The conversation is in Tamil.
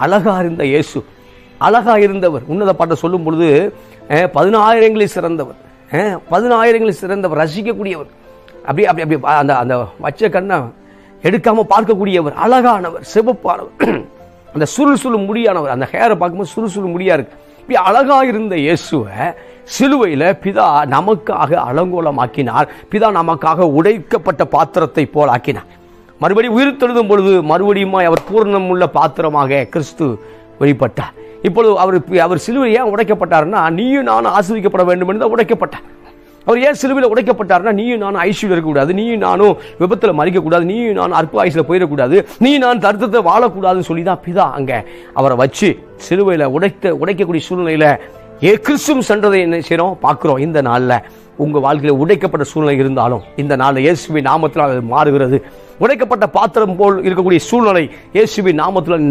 அழகா இருந்த இயேசு, அழகா இருந்தவர். உன்னத பாட்டை சொல்லும் பொழுது 10,000ங்களில் சிறந்தவர், 10,000ங்களில் சிறந்தவர், ரசிக்கக்கூடியவர், அப்படி அப்படி அப்படி அந்த அந்த வச்ச கண்ணை எடுக்காம பார்க்கக்கூடியவர், அழகானவர், சிவப்பானவர், அந்த சுருள் முடியானவர். அந்த ஹேரை பார்க்கும்போது சுருள் முடியா இருக்கு. இப்படி அழகா இருந்த இயேசுவை சிலுவையில் பிதா நமக்காக அலங்கோலமாக்கினார். பிதா நமக்காக உடைக்கப்பட்ட பாத்திரத்தை போல் ஆக்கினார். மறுபடியும் உயிர் தெழுதும் பொழுது மறுபடியும் அவர் பூர்ணம் உள்ள பாத்திரமாக கிறிஸ்து வெளிப்பட்டார். இப்பொழுது அவர் சிலுவை ஏன் உடைக்கப்பட்டார்னா, நீயும் நானும் ஆசீர்வதிக்கப்பட வேண்டும் என்று தான் உடைக்கப்பட்டார். அவர் ஏன் சிலுவையில் உடைக்கப்பட்டார்னா, நீயும் நானும் ஐஸ்வர்யம் இருக்கக்கூடாது, நீயும் நானும் விபத்தில் மறிக்கக்கூடாது, நீயும் நானும் அற்ப ஆயுசில் போயிடக்கூடாது, நீ நான் தருத்தத்தை வாழக்கூடாதுன்னு சொல்லி தான் பிதா அங்கே அவரை வச்சு சிலுவையில் உடைக்கக்கூடிய சூழ்நிலையில் கிறிஸ்துவும் சென்றதை என்ன செய்யறோம் பார்க்கிறோம். இந்த நாளில் உங்கள் வாழ்க்கையில் உடைக்கப்பட்ட சூழ்நிலை இருந்தாலும் இந்த நாளில் இயேசுவின் நாமத்தில் அது மாறுகிறது. உடைக்கப்பட்ட பாத்திரம் போல் இருக்கக்கூடிய சூழ்நிலை இயேசுவின் நாமத்தில்